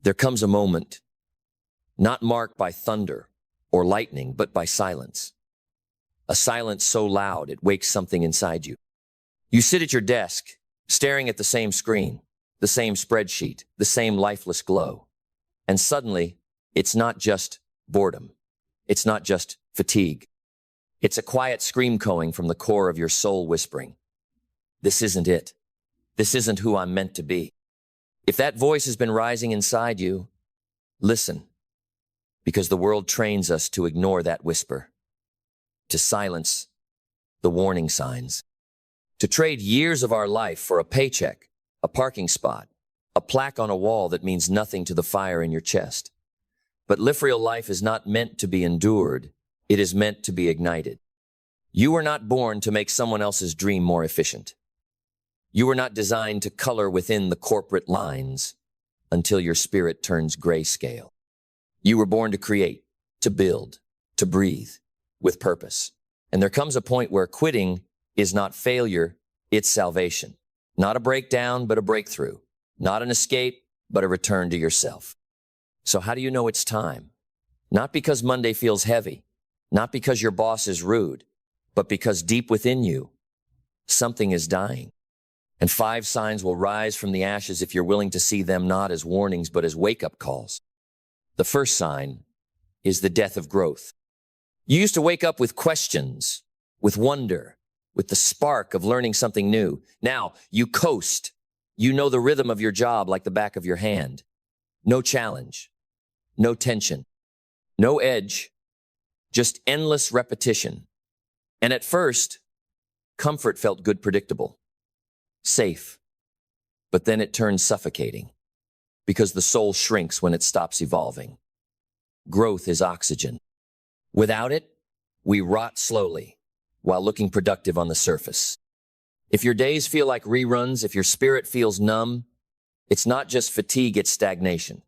There comes a moment, not marked by thunder or lightning, but by silence. A silence so loud it wakes something inside you. You sit at your desk, staring at the same screen, the same spreadsheet, the same lifeless glow. And suddenly, it's not just boredom. It's not just fatigue. It's a quiet scream coming from the core of your soul whispering, "This isn't it. This isn't who I'm meant to be." If that voice has been rising inside you, listen, because the world trains us to ignore that whisper, to silence the warning signs, to trade years of our life for a paycheck, a parking spot, a plaque on a wall that means nothing to the fire in your chest. But real life is not meant to be endured. It is meant to be ignited. You were not born to make someone else's dream more efficient. You were not designed to color within the corporate lines until your spirit turns grayscale. You were born to create, to build, to breathe with purpose. And there comes a point where quitting is not failure, it's salvation. Not a breakdown, but a breakthrough. Not an escape, but a return to yourself. So how do you know it's time? Not because Monday feels heavy, not because your boss is rude, but because deep within you, something is dying. And 5 signs will rise from the ashes if you're willing to see them not as warnings, but as wake-up calls. The first sign is the death of growth. You used to wake up with questions, with wonder, with the spark of learning something new. Now you coast. You know the rhythm of your job like the back of your hand. No challenge, no tension, no edge, just endless repetition. And at first, comfort felt good, predictable, safe. But then it turns suffocating because the soul shrinks when it stops evolving. Growth is oxygen. Without it, we rot slowly while looking productive on the surface. If your days feel like reruns, if your spirit feels numb, it's not just fatigue, it's stagnation.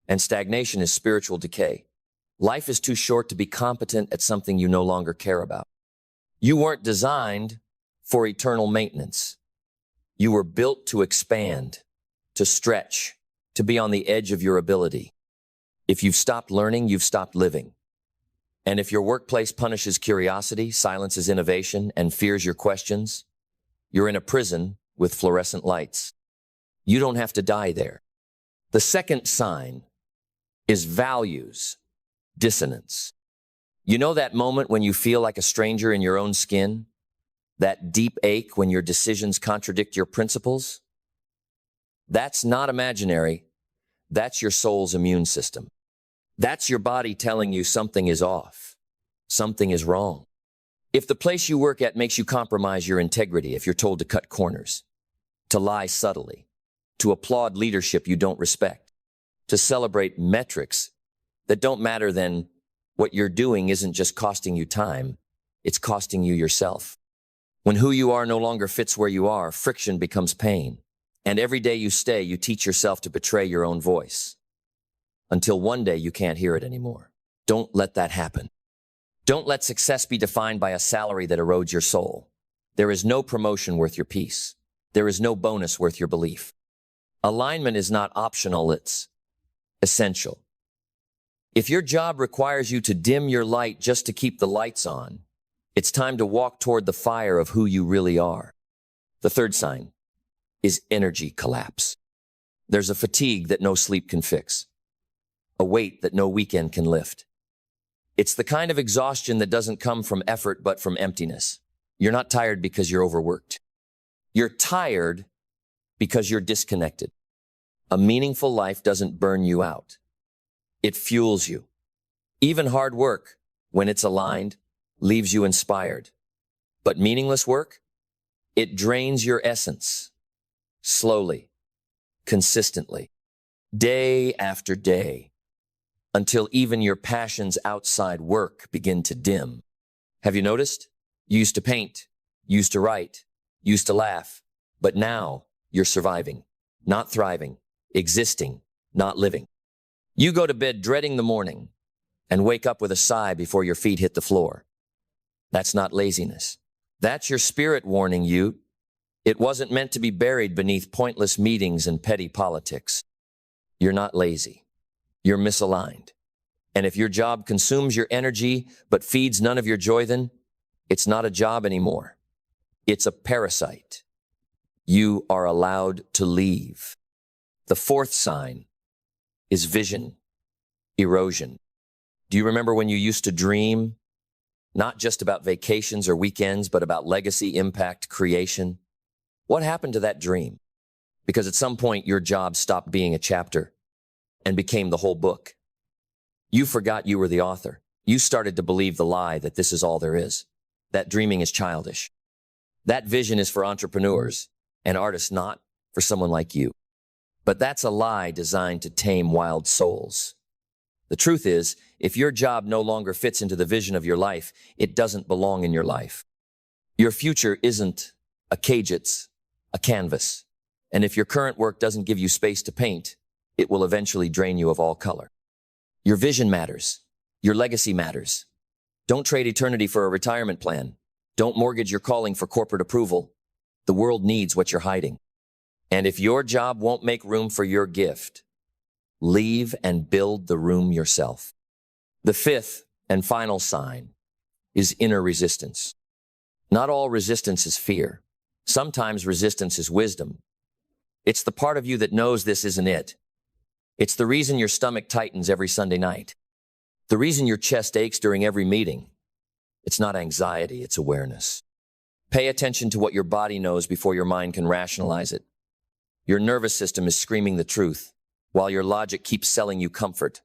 And stagnation is spiritual decay. Life is too short to be competent at something you no longer care about. You weren't designed for eternal maintenance. You were built to expand, to stretch, to be on the edge of your ability. If you've stopped learning, you've stopped living. And if your workplace punishes curiosity, silences innovation, and fears your questions, you're in a prison with fluorescent lights. You don't have to die there. The second sign is values dissonance. You know that moment when you feel like a stranger in your own skin? That deep ache when your decisions contradict your principles? That's not imaginary. That's your soul's immune system. That's your body telling you something is off. Something is wrong. If the place you work at makes you compromise your integrity, if you're told to cut corners, to lie subtly, to applaud leadership you don't respect, to celebrate metrics that don't matter, then what you're doing isn't just costing you time, it's costing you yourself. When who you are no longer fits where you are, friction becomes pain. And every day you stay, you teach yourself to betray your own voice. Until one day you can't hear it anymore. Don't let that happen. Don't let success be defined by a salary that erodes your soul. There is no promotion worth your peace. There is no bonus worth your belief. Alignment is not optional, it's essential. If your job requires you to dim your light just to keep the lights on, it's time to walk toward the fire of who you really are. The third sign is energy collapse. There's a fatigue that no sleep can fix, a weight that no weekend can lift. It's the kind of exhaustion that doesn't come from effort but from emptiness. You're not tired because you're overworked. You're tired because you're disconnected. A meaningful life doesn't burn you out. It fuels you. Even hard work, when it's aligned, leaves you inspired. But meaningless work, it drains your essence. Slowly, consistently, day after day, until even your passions outside work begin to dim. Have you noticed? You used to paint, used to write, used to laugh, but now you're surviving, not thriving, existing, not living. You go to bed dreading the morning and wake up with a sigh before your feet hit the floor. That's not laziness. That's your spirit warning you. It wasn't meant to be buried beneath pointless meetings and petty politics. You're not lazy. you're misaligned. And if your job consumes your energy but feeds none of your joy, then it's not a job anymore. It's a parasite. You are allowed to leave. The fourth sign is vision erosion. Do you remember when you used to dream, not just about vacations or weekends, but about legacy, impact, creation? What happened to that dream? Because at some point, your job stopped being a chapter and became the whole book. You forgot you were the author. You started to believe the lie that this is all there is, that dreaming is childish. That vision is for entrepreneurs and artists, not for someone like you. But that's a lie designed to tame wild souls. The truth is, if your job no longer fits into the vision of your life, it doesn't belong in your life. Your future isn't a cage, it's a canvas. And if your current work doesn't give you space to paint, it will eventually drain you of all color. Your vision matters. Your legacy matters. Don't trade eternity for a retirement plan. Don't mortgage your calling for corporate approval. The world needs what you're hiding. And if your job won't make room for your gift, leave and build the room yourself. The fifth and final sign is inner resistance. Not all resistance is fear. Sometimes resistance is wisdom. It's the part of you that knows this isn't it. It's the reason your stomach tightens every Sunday night. The reason your chest aches during every meeting. It's not anxiety, it's awareness. Pay attention to what your body knows before your mind can rationalize it. Your nervous system is screaming the truth, while your logic keeps selling you comfort.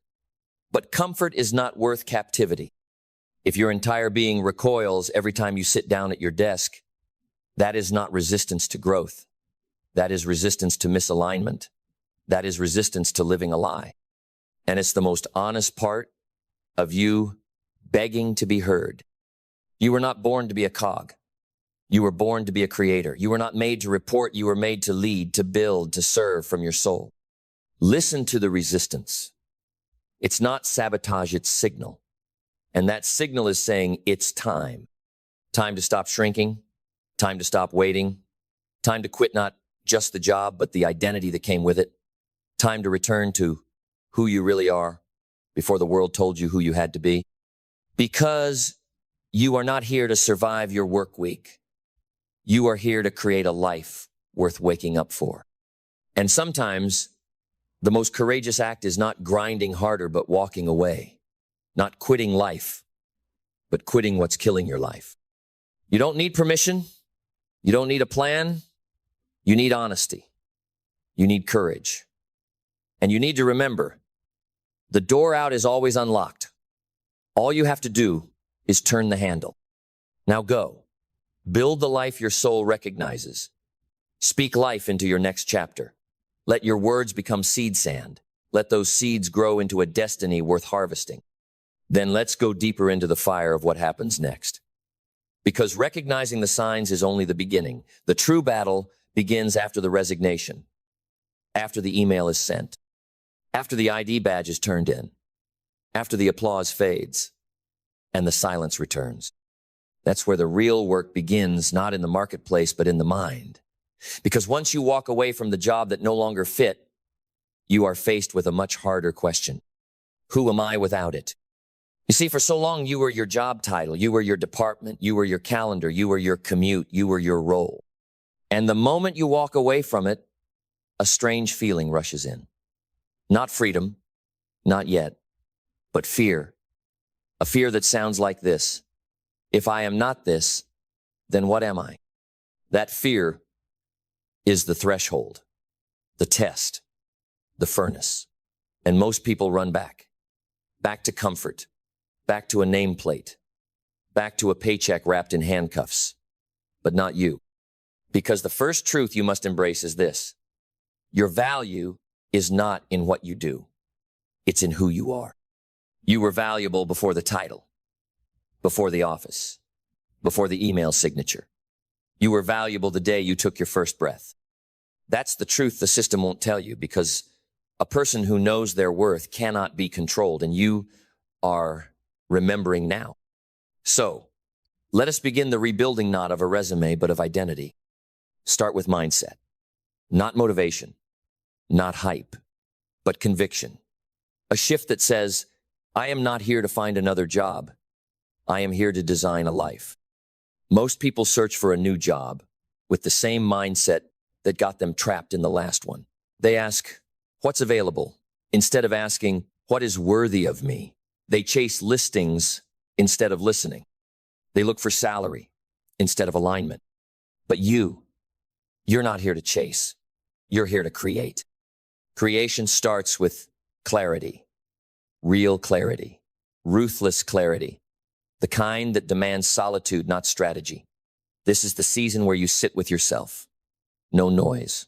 But comfort is not worth captivity. If your entire being recoils every time you sit down at your desk, that is not resistance to growth. That is resistance to misalignment. That is resistance to living a lie. And it's the most honest part of you begging to be heard. You were not born to be a cog. You were born to be a creator. You were not made to report. You were made to lead, to build, to serve from your soul. Listen to the resistance. It's not sabotage, it's signal. And that signal is saying it's time. Time to stop shrinking. Time to stop waiting. Time to quit not just the job, but the identity that came with it. Time to return to who you really are before the world told you who you had to be. Because you are not here to survive your work week. You are here to create a life worth waking up for. And sometimes the most courageous act is not grinding harder, but walking away. Not quitting life, but quitting what's killing your life. You don't need permission. You don't need a plan. You need honesty. You need courage. And you need to remember, the door out is always unlocked. All you have to do is turn the handle. Now go. Build the life your soul recognizes. Speak life into your next chapter. Let your words become seed sand. Let those seeds grow into a destiny worth harvesting. Then let's go deeper into the fire of what happens next. Because recognizing the signs is only the beginning. The true battle begins after the resignation, after the email is sent, after the ID badge is turned in, after the applause fades, and the silence returns. That's where the real work begins, not in the marketplace, but in the mind. Because once you walk away from the job that no longer fit, you are faced with a much harder question. Who am I without it? You see, for so long, you were your job title, you were your department, you were your calendar, you were your commute, you were your role. And the moment you walk away from it, a strange feeling rushes in. Not freedom, not yet, but fear. A fear that sounds like this. If I am not this, then what am I? That fear is the threshold, the test, the furnace. And most people run back to comfort, back to a nameplate, back to a paycheck wrapped in handcuffs, but not you. Because the first truth you must embrace is this. Your value is not in what you do. It's in who you are. You were valuable before the title, before the office, before the email signature. You were valuable the day you took your first breath. That's the truth the system won't tell you, because a person who knows their worth cannot be controlled, and you are remembering now. So, let us begin the rebuilding not of a resume, but of identity. Start with mindset. Not motivation, not hype, but conviction. A shift that says, I am not here to find another job. I am here to design a life. Most people search for a new job with the same mindset that got them trapped in the last one. They ask, what's available? Instead of asking, what is worthy of me? They chase listings instead of listening. They look for salary instead of alignment. But you're not here to chase. You're here to create. Creation starts with clarity, real clarity, ruthless clarity, the kind that demands solitude, not strategy. This is the season where you sit with yourself. No noise,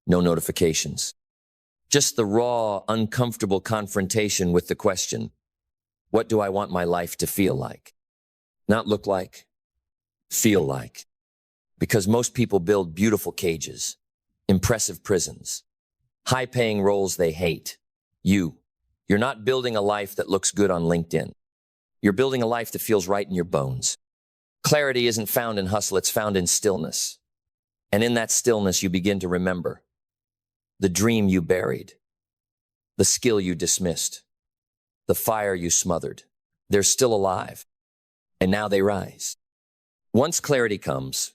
no notifications. Just the raw, uncomfortable confrontation with the question, what do I want my life to feel like? Not look like, feel like. Because most people build beautiful cages, impressive prisons, high-paying roles they hate. You're not building a life that looks good on LinkedIn. You're building a life that feels right in your bones. Clarity isn't found in hustle, it's found in stillness. And in that stillness, you begin to remember the dream you buried, the skill you dismissed, the fire you smothered. They're still alive, and now they rise. Once clarity comes,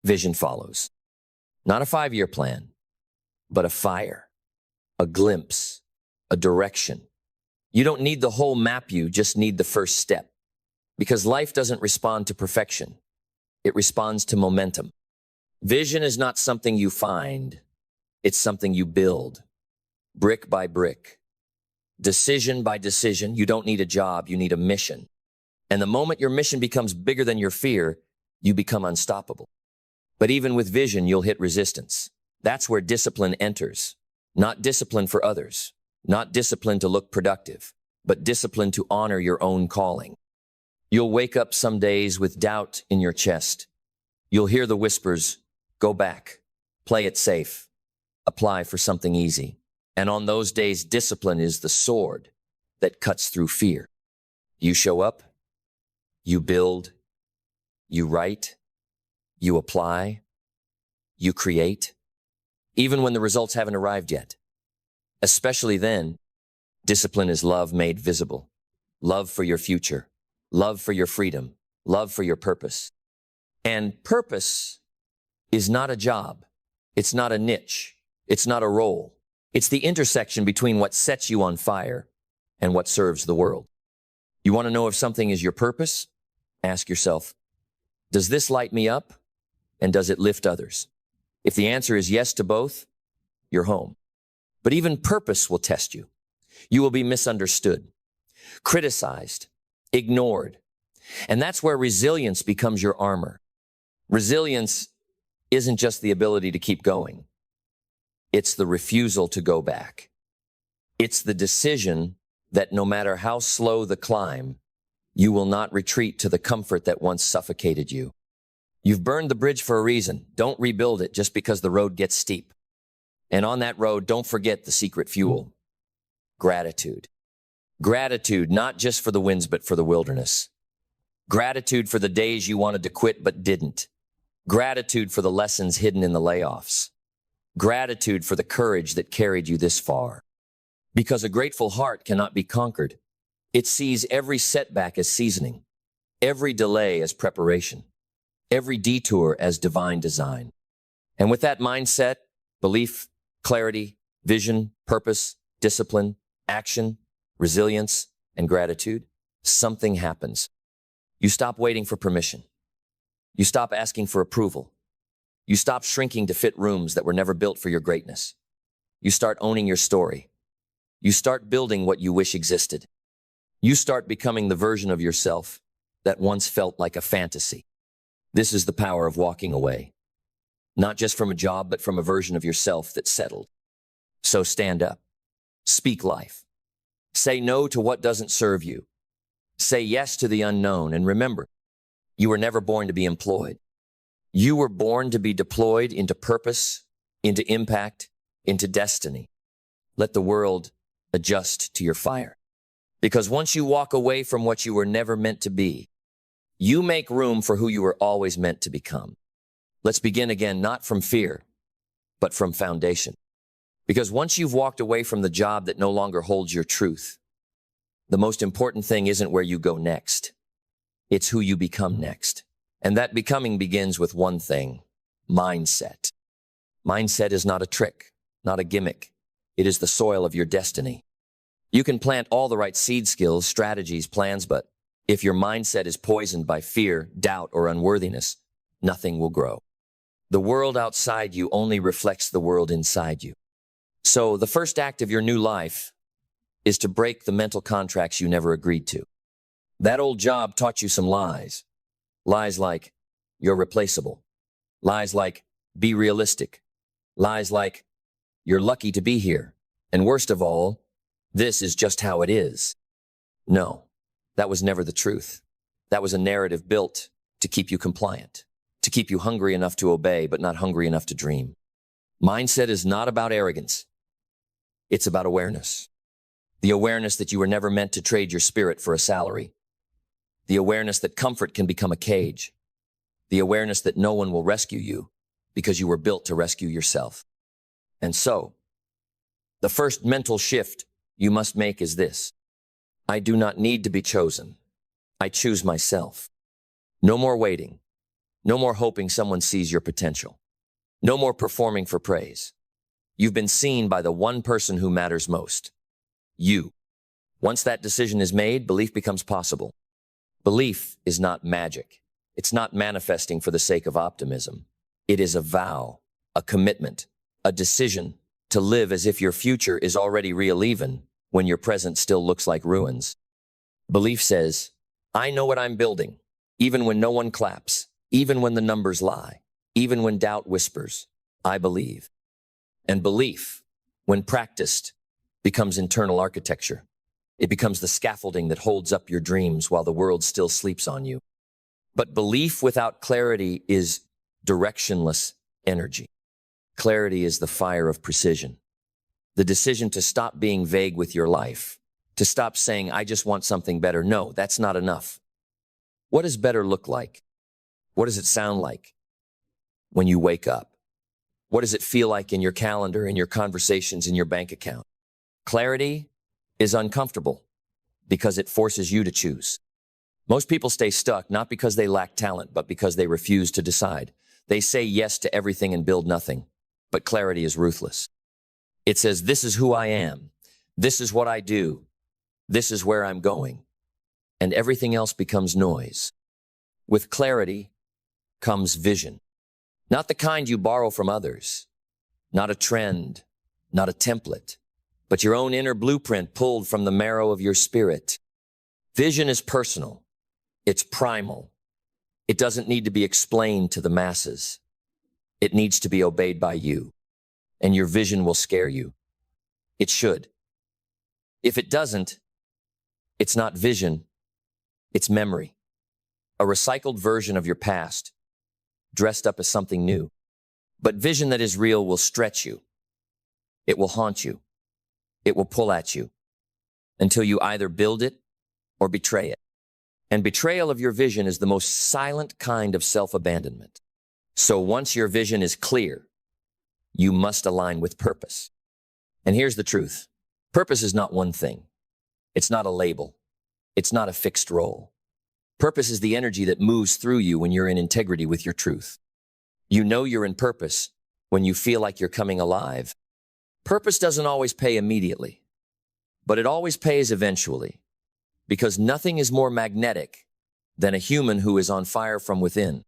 vision follows. Not a 5-year plan, but a fire, a glimpse, a direction. You don't need the whole map, you just need the first step. Because life doesn't respond to perfection. It responds to momentum. Vision is not something you find. It's something you build, brick by brick, decision by decision. You don't need a job, you need a mission. And the moment your mission becomes bigger than your fear, you become unstoppable. But even with vision, you'll hit resistance. That's where discipline enters. Not discipline for others, not discipline to look productive, but discipline to honor your own calling. You'll wake up some days with doubt in your chest. You'll hear the whispers, go back, play it safe, apply for something easy. And on those days, discipline is the sword that cuts through fear. You show up, you build, you write, you apply, you create, even when the results haven't arrived yet. Especially then, discipline is love made visible. Love for your future, love for your freedom, love for your purpose. And purpose is not a job. It's not a niche. It's not a role. It's the intersection between what sets you on fire and what serves the world. You want to know if something is your purpose? Ask yourself, does this light me up? And does it lift others? If the answer is yes to both, you're home. But even purpose will test you. You will be misunderstood, criticized, ignored. And that's where resilience becomes your armor. Resilience isn't just the ability to keep going. It's the refusal to go back. It's the decision that no matter how slow the climb, you will not retreat to the comfort that once suffocated you. You've burned the bridge for a reason. Don't rebuild it just because the road gets steep. And on that road, don't forget the secret fuel. Gratitude. Gratitude, not just for the wins, but for the wilderness. Gratitude for the days you wanted to quit but didn't. Gratitude for the lessons hidden in the layoffs. Gratitude for the courage that carried you this far. Because a grateful heart cannot be conquered. It sees every setback as seasoning, every delay as preparation, every detour as divine design. And with that mindset, belief, clarity, vision, purpose, discipline, action, resilience, and gratitude, something happens. You stop waiting for permission. You stop asking for approval. You stop shrinking to fit rooms that were never built for your greatness. You start owning your story. You start building what you wish existed. You start becoming the version of yourself that once felt like a fantasy. This is the power of walking away. Not just from a job, but from a version of yourself that settled. So stand up. Speak life. Say no to what doesn't serve you. Say yes to the unknown. And remember, you were never born to be employed. You were born to be deployed into purpose, into impact, into destiny. Let the world adjust to your fire. Because once you walk away from what you were never meant to be, you make room for who you were always meant to become. Let's begin again, not from fear, but from foundation. Because once you've walked away from the job that no longer holds your truth, the most important thing isn't where you go next. It's who you become next. And that becoming begins with one thing: mindset. Mindset is not a trick, not a gimmick. It is the soil of your destiny. You can plant all the right seed skills, strategies, plans, but if your mindset is poisoned by fear, doubt, or unworthiness, nothing will grow. The world outside you only reflects the world inside you. So the first act of your new life is to break the mental contracts you never agreed to. That old job taught you some lies. Lies like, you're replaceable. Lies like, be realistic. Lies like, you're lucky to be here. And worst of all, this is just how it is. No, that was never the truth. That was a narrative built to keep you compliant, to keep you hungry enough to obey, but not hungry enough to dream. Mindset is not about arrogance. It's about awareness. The awareness that you were never meant to trade your spirit for a salary. The awareness that comfort can become a cage. The awareness that no one will rescue you because you were built to rescue yourself. And so, the first mental shift you must make is this: I do not need to be chosen. I choose myself. No more waiting. No more hoping someone sees your potential. No more performing for praise. You've been seen by the one person who matters most: you. Once that decision is made, belief becomes possible. Belief is not magic. It's not manifesting for the sake of optimism. It is a vow, a commitment, a decision to live as if your future is already real even when your present still looks like ruins. Belief says, I know what I'm building, even when no one claps, even when the numbers lie, even when doubt whispers, I believe. And belief, when practiced, becomes internal architecture. It becomes the scaffolding that holds up your dreams while the world still sleeps on you. But belief without clarity is directionless energy. Clarity is the fire of precision. The decision to stop being vague with your life, to stop saying, I just want something better. No, that's not enough. What does better look like? What does it sound like when you wake up? What does it feel like in your calendar, in your conversations, in your bank account? Clarity is uncomfortable because it forces you to choose. Most people stay stuck not because they lack talent, but because they refuse to decide. They say yes to everything and build nothing, but clarity is ruthless. It says, this is who I am. This is what I do. This is where I'm going. And everything else becomes noise. With clarity comes vision. Not the kind you borrow from others. Not a trend, not a template, but your own inner blueprint pulled from the marrow of your spirit. Vision is personal. It's primal. It doesn't need to be explained to the masses. It needs to be obeyed by you. And your vision will scare you. It should. If it doesn't, it's not vision, it's memory. A recycled version of your past, dressed up as something new. But vision that is real will stretch you. It will haunt you. It will pull at you until you either build it or betray it. And betrayal of your vision is the most silent kind of self-abandonment. So once your vision is clear, you must align with purpose. And here's the truth. Purpose is not one thing. It's not a label. It's not a fixed role. Purpose is the energy that moves through you when you're in integrity with your truth. You know you're in purpose when you feel like you're coming alive. Purpose doesn't always pay immediately, but it always pays eventually, because nothing is more magnetic than a human who is on fire from within.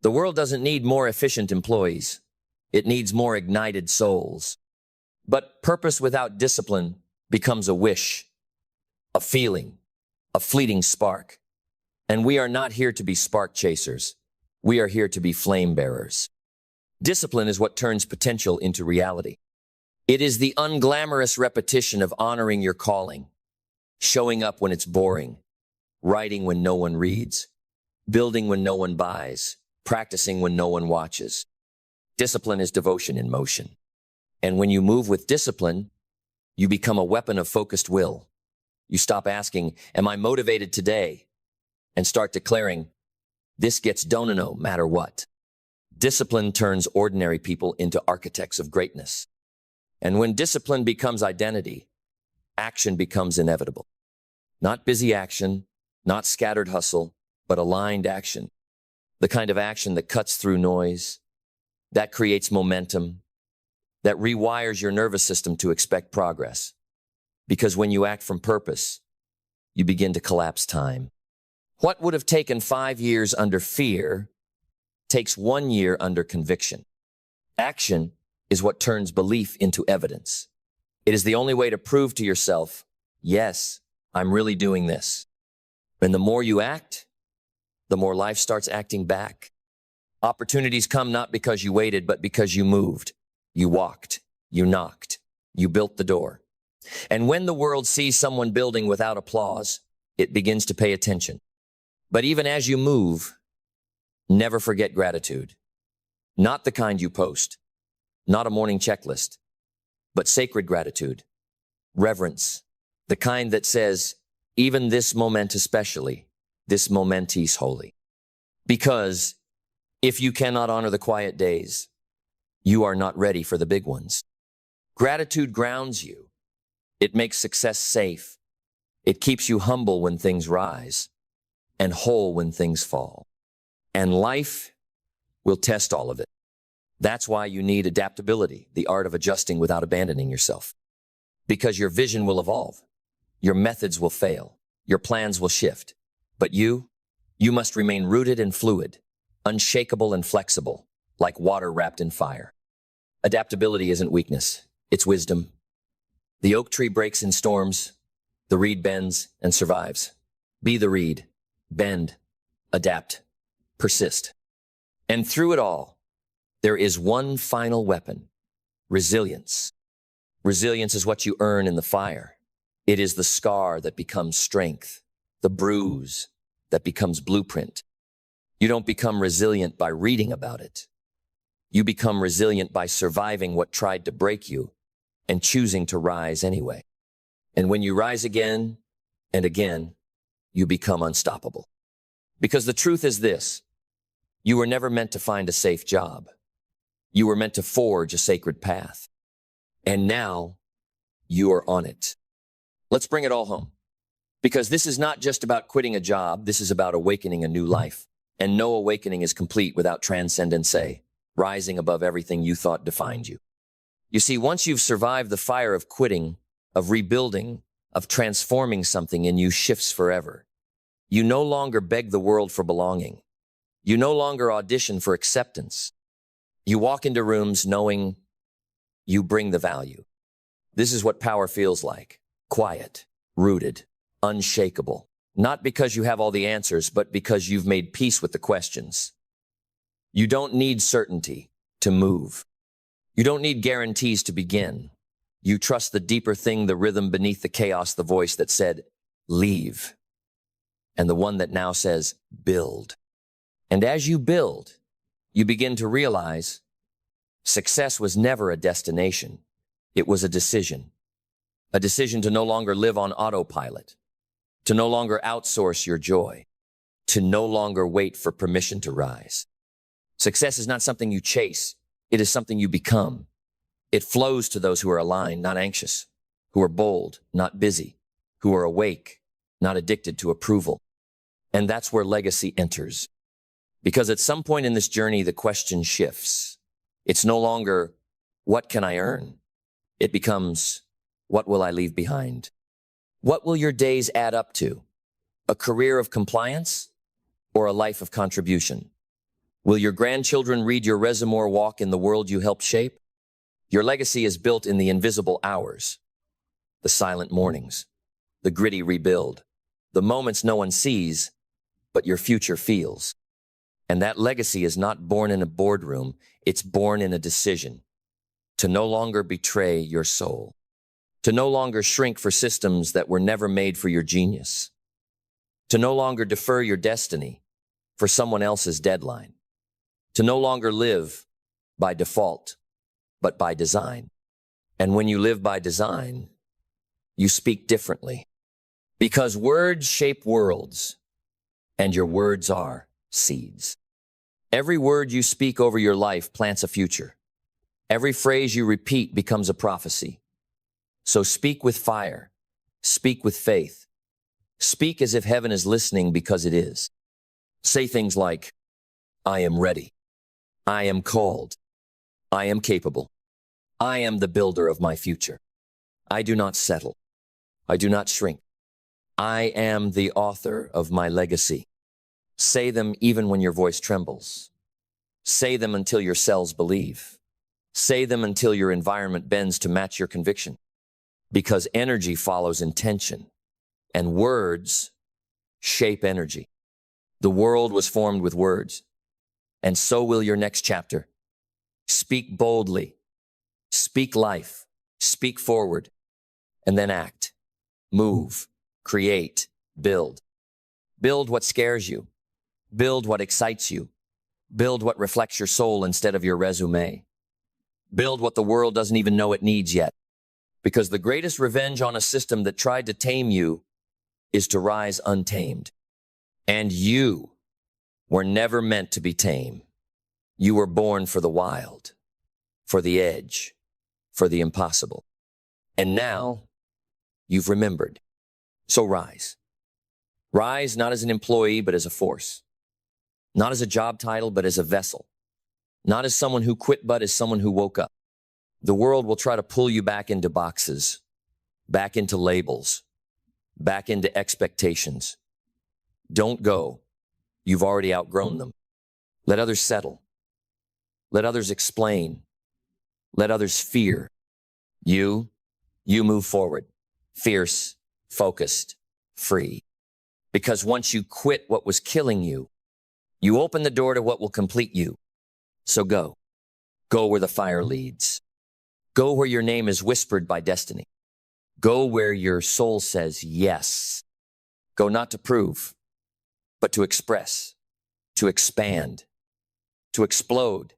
The world doesn't need more efficient employees. It needs more ignited souls. But purpose without discipline becomes a wish, a feeling, a fleeting spark. And we are not here to be spark chasers. We are here to be flame bearers. Discipline is what turns potential into reality. It is the unglamorous repetition of honoring your calling, showing up when it's boring, writing when no one reads, building when no one buys, practicing when no one watches. Discipline is devotion in motion. And when you move with discipline, you become a weapon of focused will. You stop asking, am I motivated today? And start declaring, this gets done no matter what. Discipline turns ordinary people into architects of greatness. And when discipline becomes identity, action becomes inevitable. Not busy action, not scattered hustle, but aligned action. The kind of action that cuts through noise, that creates momentum, that rewires your nervous system to expect progress. Because when you act from purpose, you begin to collapse time. What would have taken 5 years under fear takes 1 year under conviction. Action is what turns belief into evidence. It is the only way to prove to yourself, yes, I'm really doing this. And the more you act, the more life starts acting back. Opportunities come not because you waited, but because you moved. You walked, you knocked, you built the door. And when the world sees someone building without applause, it begins to pay attention. But even as you move, never forget gratitude. Not the kind you post, not a morning checklist, but sacred gratitude, reverence, the kind that says, even this moment especially, this moment is holy. Because if you cannot honor the quiet days, you are not ready for the big ones. Gratitude grounds you. It makes success safe. It keeps you humble when things rise and whole when things fall. And life will test all of it. That's why you need adaptability, the art of adjusting without abandoning yourself. Because your vision will evolve. Your methods will fail. Your plans will shift. But you must remain rooted and fluid, unshakable and flexible, like water wrapped in fire. Adaptability isn't weakness, it's wisdom. The oak tree breaks in storms, the reed bends and survives. Be the reed, bend, adapt, persist. And through it all, there is one final weapon, resilience. Resilience is what you earn in the fire. It is the scar that becomes strength, the bruise that becomes blueprint. You don't become resilient by reading about it. You become resilient by surviving what tried to break you and choosing to rise anyway. And when you rise again and again, you become unstoppable. Because the truth is this, you were never meant to find a safe job. You were meant to forge a sacred path. And now you are on it. Let's bring it all home. Because this is not just about quitting a job, this is about awakening a new life. And no awakening is complete without transcendence, rising above everything you thought defined you. You see, once you've survived the fire of quitting, of rebuilding, of transforming something in you shifts forever. You no longer beg the world for belonging. You no longer audition for acceptance. You walk into rooms knowing you bring the value. This is what power feels like. Quiet, rooted, unshakable. Not because you have all the answers, but because you've made peace with the questions. You don't need certainty to move. You don't need guarantees to begin. You trust the deeper thing, the rhythm beneath the chaos, the voice that said, leave. And the one that now says, build. And as you build, you begin to realize success was never a destination. It was a decision. A decision to no longer live on autopilot, to no longer outsource your joy, to no longer wait for permission to rise. Success is not something you chase. It is something you become. It flows to those who are aligned, not anxious, who are bold, not busy, who are awake, not addicted to approval. And that's where legacy enters. Because at some point in this journey, the question shifts. It's no longer, what can I earn? It becomes, what will I leave behind? What will your days add up to? A career of compliance or a life of contribution? Will your grandchildren read your resume or walk in the world you helped shape? Your legacy is built in the invisible hours, the silent mornings, the gritty rebuild, the moments no one sees, but your future feels. And that legacy is not born in a boardroom, it's born in a decision to no longer betray your soul, to no longer shrink for systems that were never made for your genius, to no longer defer your destiny for someone else's deadline, to no longer live by default, but by design. And when you live by design, you speak differently. Because words shape worlds, and your words are seeds. Every word you speak over your life plants a future. Every phrase you repeat becomes a prophecy. So speak with fire. Speak with faith. Speak as if heaven is listening, because it is. Say things like, I am ready. I am called. I am capable. I am the builder of my future. I do not settle. I do not shrink. I am the author of my legacy. Say them even when your voice trembles. Say them until your cells believe. Say them until your environment bends to match your conviction. Because energy follows intention, and words shape energy. The world was formed with words, and so will your next chapter. Speak boldly. Speak life. Speak forward. And then act. Move. Create. Build. Build what scares you. Build what excites you. Build what reflects your soul instead of your resume. Build what the world doesn't even know it needs yet. Because the greatest revenge on a system that tried to tame you is to rise untamed. And you were never meant to be tame. You were born for the wild, for the edge, for the impossible. And now you've remembered. So rise. Rise not as an employee, but as a force. Not as a job title, but as a vessel. Not as someone who quit, but as someone who woke up. The world will try to pull you back into boxes, back into labels, back into expectations. Don't go. You've already outgrown them. Let others settle. Let others explain. Let others fear. You move forward, fierce, focused, free. Because once you quit what was killing you, you open the door to what will complete you. So go. Go where the fire leads. Go where your name is whispered by destiny. Go where your soul says yes. Go not to prove, but to express, to expand, to explode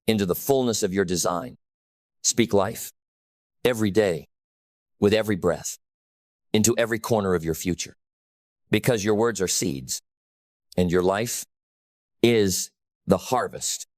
into the fullness of your design. Speak life every day, with every breath, into every corner of your future. Because your words are seeds, and your life is the harvest